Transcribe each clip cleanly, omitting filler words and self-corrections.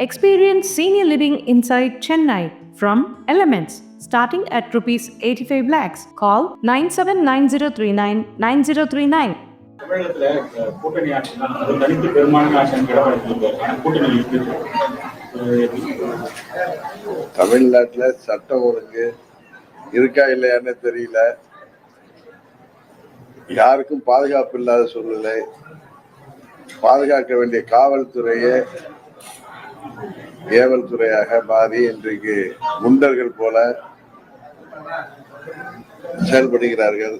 Experience senior living inside Chennai from Elements starting at rupees 85 lakhs. Call 9790399039. தமிழகத்துல கூட்டணி ஆட்சி அது தனித்து பெரும்பான்மை ஆட்சி கூட்டணி தமிழ்நாட்டுல சட்டம் ஒழுங்கு இருக்கா இல்லையான்னு தெரியல. யாருக்கும் பாதுகாப்பு இல்லாத சூழ்நிலை. பாதுகாக்க வேண்டிய காவல்துறையே ஏவல் துறையாக மாறி இன்றைக்கு குண்டர்கள் போல செயல்படுகிறார்கள்.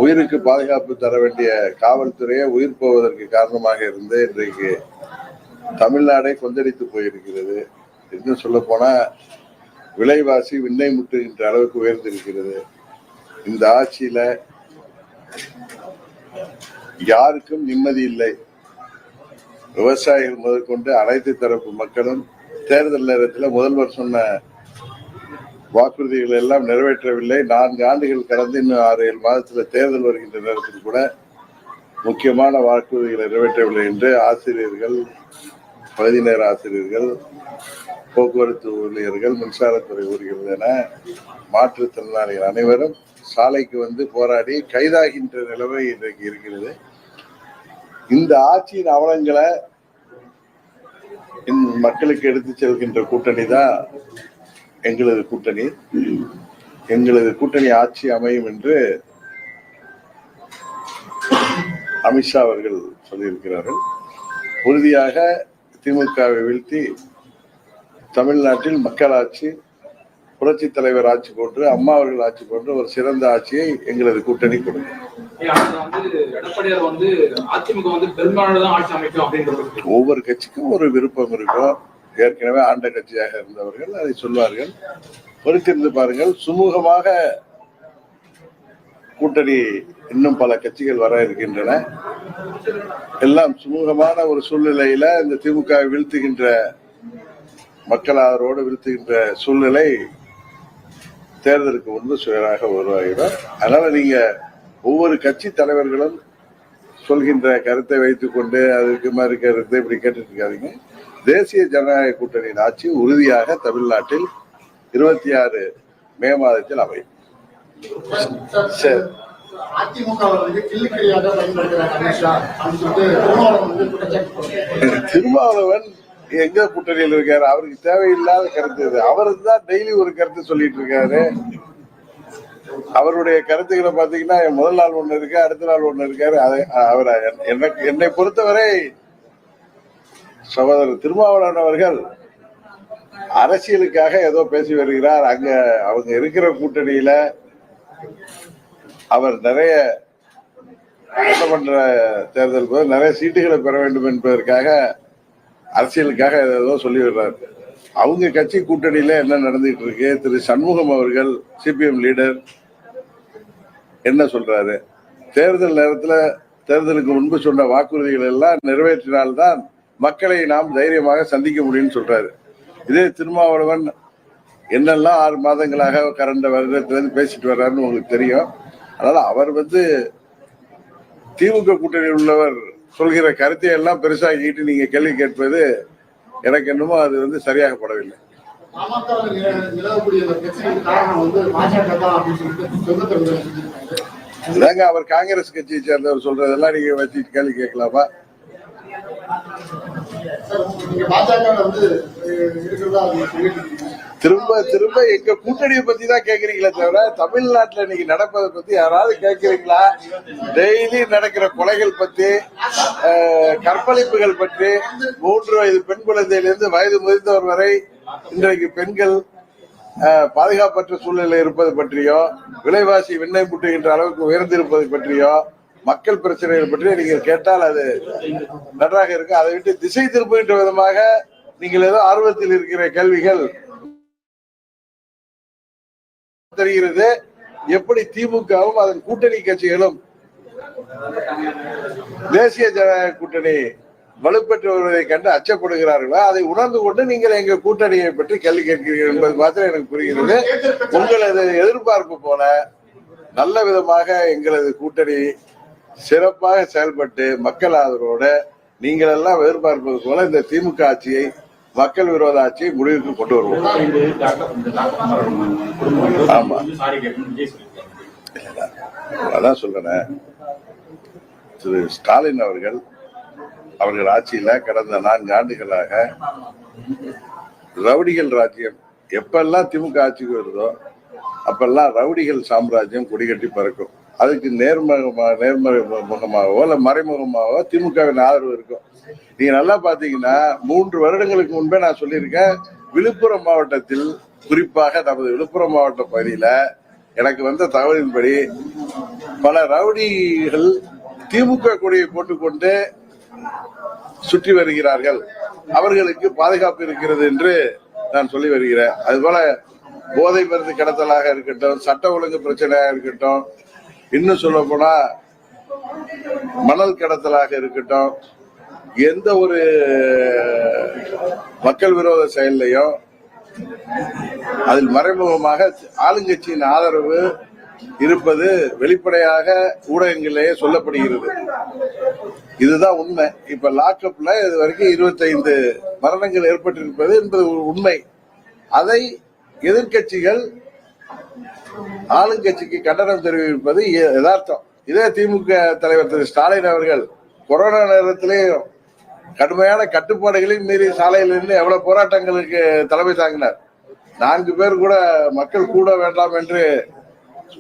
உயிருக்கு பாதுகாப்பு தர வேண்டிய காவல்துறையை உயிர் போவதற்கு காரணமாக இருந்து இன்றைக்கு தமிழ்நாடே கொந்தளித்து போயிருக்கிறது. இன்னும் சொல்ல போனா விலைவாசி விண்ணை முட்டுகின்ற அளவுக்கு உயர்ந்திருக்கிறது. இந்த ஆட்சியில யாருக்கும் நிம்மதி இல்லை. விவசாயிகள் முதற்கொண்டு அனைத்து தரப்பு மக்களும் தேர்தல் நேரத்தில் முதல்வர் சொன்ன வாக்குறுதிகள் எல்லாம் நிறைவேற்றவில்லை. 4 ஆண்டுகள் கடந்து இன்னும் 6-7 மாதத்துல தேர்தல் வருகின்ற நேரத்தில் கூட முக்கியமான வாக்குறுதிகளை நிறைவேற்றவில்லை என்று ஆசிரியர்கள், பகுதி நேர ஆசிரியர்கள், போக்குவரத்து ஊழியர்கள், மின்சாரத்துறை ஊழியர்கள் என மாற்றுத்திறனாளிகள் அனைவரும் சாலைக்கு வந்து போராடி கைதாகின்ற நிலைமை இன்றைக்கு இருக்கிறது. இந்த ஆட்சியின் அவலங்களை மக்களுக்கு எடுத்து செல்கின்ற கூட்டணி தான் எங்களது கூட்டணி. எங்களது கூட்டணி ஆட்சி அமையும் என்று அமித்ஷா அவர்கள் சொல்லியிருக்கிறார்கள். உறுதியாக திமுகவை வீழ்த்தி தமிழ்நாட்டில் மக்களாட்சி, புரட்சி தலைவர் ஆட்சி போன்று, அம்மா அவர்கள் ஆட்சி போன்று ஒரு சிறந்த ஆட்சியை எங்களது கூட்டணி கொடுக்கும். ஒவ்வொரு கட்சிக்கும் ஒரு விருப்பம் இருக்கும். ஏற்கனவே ஆண்ட கட்சியாக இருந்தவர்கள் அதை சொல்வார்கள். பொறுத்திருந்து பாருங்கள். சுமூகமாக கூட்டணி இன்னும் பல கட்சிகள் வர இருக்கின்றன. எல்லாம் சுமூகமான ஒரு சூழ்நிலையில இந்த திமுக வீழ்த்துகின்ற மக்கள் ஆதரவோடு வீழ்த்துகின்ற சூழ்நிலை தேர்தலுக்கு முன்பு சுயராக உருவாகிடும். அதனால நீங்க ஒவ்வொரு கட்சி தலைவர்களும் சொல்கின்ற கருத்தை வைத்துக் கொண்டு அதுக்கு மாதிரி கருத்தை இப்படி கேட்டுட்டு இருக்காதீங்க. தேசிய ஜனநாயக கூட்டணியின் ஆட்சி உறுதியாக தமிழ்நாட்டில் 26 மே மாதத்தில் அமையும். திருமாவளவன் எங்க கூட்டணியில் இருக்காரு? அவருக்கு தேவையில்லாத கருத்து இது. அவரு தான் டெய்லி ஒரு கருத்து சொல்லிட்டு இருக்காரு. அவருடைய கருத்துக்களை பாத்தீங்கன்னா முதல் நாள் ஒண்ணு இருக்கு, அடுத்த நாள் ஒண்ணு இருக்காரு. அவர் என்னை பொறுத்தவரை சகோதரர் திருமாவளவன் அவர்கள் அரசியலுக்காக ஏதோ பேசி வருகிறார். அங்க அவங்க இருக்கிற கூட்டணியில அவர் நிறைய சட்டமன்ற தேர்தல் போது நிறைய சீட்டுகளை பெற வேண்டும் என்பதற்காக அரசியலுக்காக ஏதோ சொல்லி வர்றாரு. அவங்க கட்சி கூட்டணியில என்ன நடந்துட்டு இருக்கு? திரு சண்முகம் அவர்கள் சிபிஎம் லீடர் என்ன சொல்றாரு? தேர்தல் நேரத்துல தேர்தலுக்கு முன்பு சொன்ன வாக்குறுதிகள் எல்லாம் நிறைவேற்றினால்தான் மக்களை நாம் தைரியமாக சந்திக்க முடியும்னு சொல்றாரு. இதே திருமாவளவன் என்னெல்லாம் 6 மாதங்களாக கடந்த வருடத்திலிருந்து பேசிட்டு வர்றாருன்னு உங்களுக்கு தெரியும். அதனால அவர் திமுக கூட்டணியில் உள்ளவர் சொல்கிற கருத்தை எல்லாம் பெருசாகிட்டு நீங்க கேள்வி கேட்பது எனக்கு என்னமோ அது சரியாகப்படவில்லை. அதாங்க அவர் காங்கிரஸ் கட்சியை சேர்ந்தவர் சொல்றதெல்லாம் நீங்க வச்சுட்டு கேள்வி கேட்கலாமா? திரும்ப திரும்ப எங்க கூட்டணியை பத்தி தான் கேக்குறீங்களே தவிர தமிழ்நாட்டுல இன்னைக்கு நடப்பதை பத்தி யாராவது கேட்கிறீங்களா? டெய்லி நடக்கிற கொலைகள் பத்தி, கற்பழிப்புகள் பற்றி, 3 வயது பெண் குழந்தையிலிருந்து வயது முதிர்ந்தவர் வரை இன்றைக்கு பெண்கள் பாதுகாப்பற்ற சூழ்நிலை இருப்பது பற்றியோ, விலைவாசி விண்ணை முட்டுகின்ற அளவுக்கு உயர்ந்திருப்பது பற்றியோ, மக்கள் பிரச்சனைகள் பற்றி நீங்கள் கேட்டால் அது நன்றாக இருக்கு. அதை விட்டு திசை திருப்புகின்ற விதமாக நீங்கள் ஏதோ ஆர்வத்தில் இருக்கிற கேள்விகள் தெரிகிறது. எப்படி திமுகவும் அதன் கூட்டணி கட்சிகளும் தேசிய ஜனநாயக கூட்டணி வலுப்பெற்று வருவதை கண்டு அச்சப்படுகிறார்களோ அதை உணர்ந்து கொண்டு நீங்கள் எங்க கூட்டணியை பற்றி கேள்வி கேட்கிறீர்கள் என்பது மாத்திரம் எனக்கு புரிகிறது. உங்களது எதிர்பார்ப்பு போல நல்ல விதமாக எங்களது கூட்டணி சிறப்பாக செயல்பட்டு மக்கள் ஆதரவோடு நீங்கள் எல்லாம் எதிர்பார்ப்பது போல இந்த திமுக ஆட்சியை, மக்கள் விரோத ஆட்சியை முடிவுக்கு கொண்டு வருவோம். ஆமா, அதான் சொல்றேன். திரு ஸ்டாலின் அவர்கள் ஆட்சியில கடந்த 4 ஆண்டுகளாக ரவுடிகள் ராஜ்யம், எப்பெல்லாம் திமுக ஆட்சிக்கு வருதோ அப்பெல்லாம் ரவுடிகள் சாம்ராஜ்யம் கொடிகட்டி பறக்கும். அதுக்கு நேர்முகமாகவோ இல்ல மறைமுகமாகவோ திமுகவின் ஆதரவு இருக்கும். நீங்க நல்லா பாத்தீங்கன்னா 3 வருடங்களுக்கு முன்பே நான் சொல்லியிருக்கேன், விழுப்புரம் மாவட்டத்தில், குறிப்பாக நமது விழுப்புரம் மாவட்ட பகுதியில எனக்கு வந்த தகவலின்படி பல ரவுடிகள் திமுக கொடியை போட்டுக்கொண்டு சுற்றி வருகிறார்கள், அவர்களுக்கு பாதுகாப்பு இருக்கிறது என்று நான் சொல்லி வருகிறேன். அதுபோல போதை மருந்து கடத்தலாக இருக்கட்டும், சட்ட ஒழுங்கு பிரச்சனையாக இருக்கட்டும், இன்னும் சொல்ல போனா மணல் கடத்தலாக இருக்கட்டும், எந்த ஒரு மக்கள் விரோத செயலையும் அதில் மறைமுகமாக ஆளுங்கட்சியின் ஆதரவு இருப்பது வெளிப்படையாக ஊடகங்களிலேயே சொல்லப்படுகிறது. இதுதான் உண்மை. இப்ப லாக்அப்ல இது வரைக்கும் 25 மரணங்கள் ஏற்பட்டிருப்பது என்பது உண்மை. அதை எதிர்கட்சிகள் ஆளுங்கட்சிக்கு கண்டனம் தெரிவிப்பது யதார்த்தம். இதே திமுக தலைவர் திரு ஸ்டாலின் அவர்கள் கொரோனா நேரத்திலேயும் கடுமையான கட்டுப்பாடுகளையும் மீறி சாலையில் இருந்து எவ்வளவு போராட்டங்களுக்கு தலைமை தாங்கினார். 4 பேர் கூட மக்கள் கூட வேண்டாம் என்று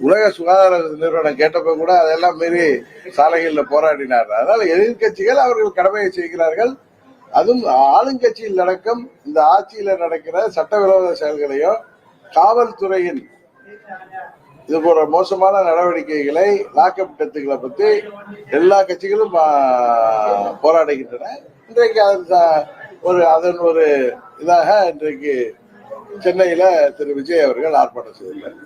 உலக சுகாதார நிறுவனம் கேட்டப்ப கூட அதெல்லாம் மீறி சாலைகளில் போராடினார். அதனால எதிர்கட்சிகள் அவர்கள் கடமையை செய்கிறார்கள். அதுவும் ஆளுங்கட்சியில் நடக்கும் இந்த ஆட்சியில நடக்கிற சட்டவிரோத செயல்களையும் காவல்துறையின் இது போன்ற மோசமான நடவடிக்கைகளை, லாக்அப் டெத்துகளை பத்தி எல்லா கட்சிகளும் போராடுகின்றன. இன்றைக்கு அதன் ஒரு இதாக இன்றைக்கு சென்னையில திரு விஜய் அவர்கள் ஆர்ப்பாட்டம் செய்திருக்கிறார்.